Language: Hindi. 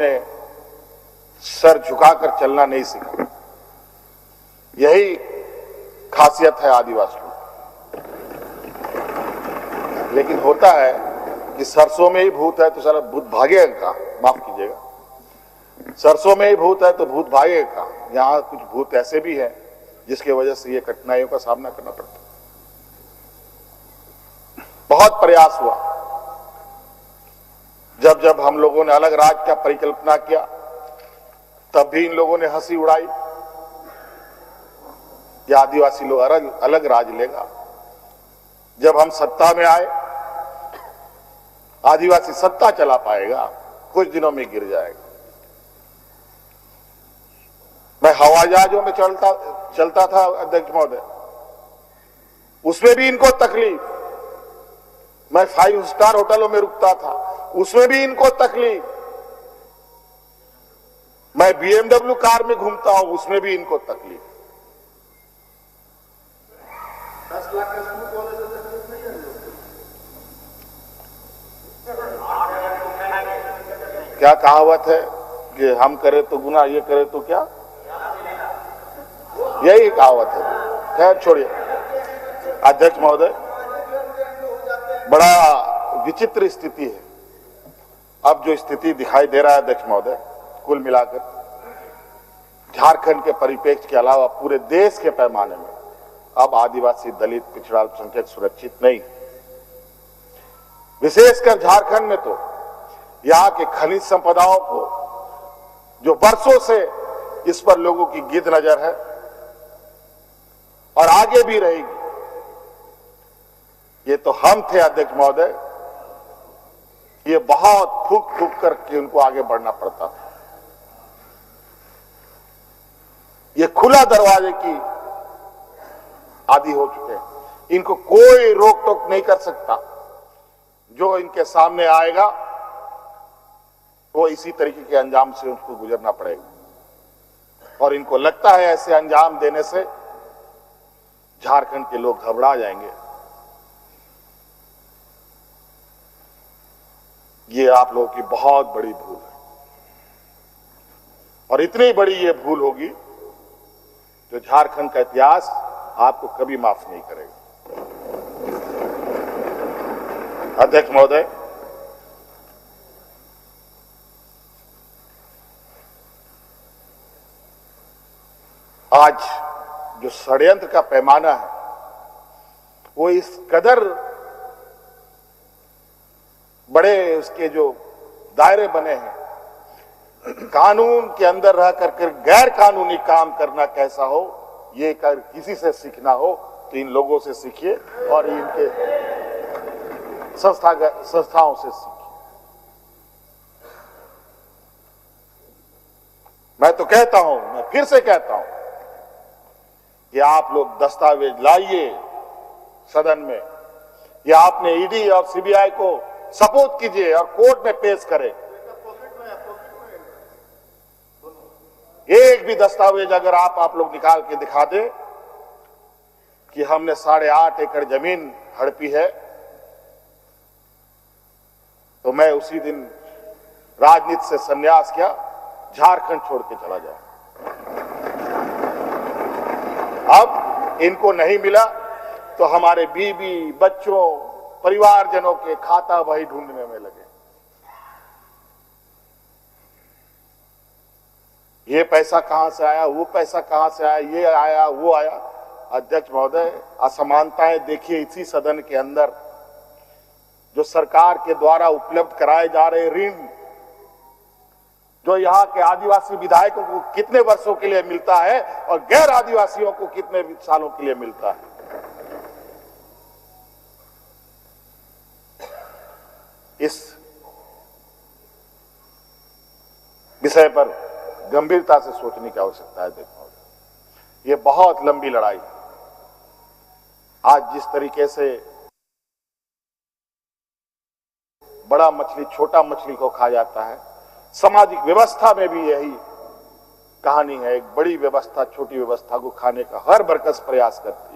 ने सर झुकाकर चलना नहीं सीखा। यही खासियत है आदिवासियों। लेकिन होता है कि सरसों में ही भूत है तो सारा भूत भागेगा का, माफ कीजिएगा, सरसों में ही भूत है तो भूत भागेगा का। यहां कुछ भूत ऐसे भी हैं जिसके वजह से ये कठिनाइयों का सामना करना पड़ता है। बहुत प्रयास हुआ, जब जब हम लोगों ने अलग राज्य का परिकल्पना किया तब भी इन लोगों ने हंसी उड़ाई कि आदिवासी लोग अलग राज लेगा। जब हम सत्ता में आए, आदिवासी सत्ता चला पाएगा, कुछ दिनों में गिर जाएगा। मैं हवाई जहाजों में चलता था अध्यक्ष महोदय, उसमें भी इनको तकलीफ। मैं 5 स्टार होटलों में रुकता था, उसमें भी इनको तकलीफ। मैं BMW कार में घूमता हूं, उसमें भी इनको तकलीफ। 10 लाख का सबूत होने से तकलीफ नहीं है। क्या कहावत है कि हम करें तो गुनाह, ये करे तो क्या, यही कहावत है। खैर छोड़िए अध्यक्ष महोदय, बड़ा विचित्र स्थिति है। अब जो स्थिति दिखाई दे रहा है अध्यक्ष महोदय, कुल मिलाकर झारखंड के परिप्रेक्ष्य के अलावा पूरे देश के पैमाने में अब आदिवासी, दलित, पिछड़ा अल्पसंख्यक सुरक्षित नहीं। विशेषकर झारखंड में तो यहाँ के खनिज संपदाओं को, जो वर्षों से इस पर लोगों की गिद्ध नजर है और आगे भी रहेगी। ये तो हम थे अध्यक्ष महोदय, ये बहुत फूक फूक करके उनको आगे बढ़ना पड़ता था। ये खुला दरवाजे की आदी हो चुके हैं, इनको कोई रोक टोक नहीं कर सकता। जो इनके सामने आएगा वो इसी तरीके के अंजाम से उनको गुजरना पड़ेगा। और इनको लगता है ऐसे अंजाम देने से झारखंड के लोग घबरा जाएंगे। ये आप लोगों की बहुत बड़ी भूल है, और इतनी बड़ी ये भूल होगी जो झारखंड का इतिहास आपको कभी माफ नहीं करेगा। अध्यक्ष महोदय, आज जो षड्यंत्र का पैमाना है वो इस कदर बड़े, उसके जो दायरे बने हैं, कानून के अंदर रह करके गैर कानूनी काम करना कैसा हो, ये कर किसी से सीखना हो तो इन लोगों से सीखिए और इनके संस्थाओं से सीखिए। मैं तो कहता हूं, मैं फिर से कहता हूं कि आप लोग दस्तावेज लाइए सदन में, या आपने ईडी और सीबीआई को सपोर्ट कीजिए और कोर्ट में पेश करें। एक भी दस्तावेज अगर आप लोग निकाल के दिखा दें कि हमने 8.5 एकड़ जमीन हड़पी है, तो मैं उसी दिन राजनीति से संन्यास किया, झारखंड छोड़ के चला जाऊं। अब इनको नहीं मिला तो हमारे बीवी, बच्चों, परिवारजनों के खाता बही ढूंढने में लगे। ये पैसा कहां से आया, वो पैसा कहां से आया, ये आया, वो आया। अध्यक्ष महोदय, असमानताएं देखिए इसी सदन के अंदर। जो सरकार के द्वारा उपलब्ध कराए जा रहे ऋण, जो यहाँ के आदिवासी विधायकों को कितने वर्षों के लिए मिलता है और गैर आदिवासियों को कितने सालों के लिए मिलता है। इस विषय पर गंभीरता से सोचने की आवश्यकता है। देखो, ये बहुत लंबी लड़ाई है। आज जिस तरीके से बड़ा मछली छोटा मछली को खा जाता है, सामाजिक व्यवस्था में भी यही कहानी है। एक बड़ी व्यवस्था छोटी व्यवस्था को खाने का हर बरकस प्रयास करती है।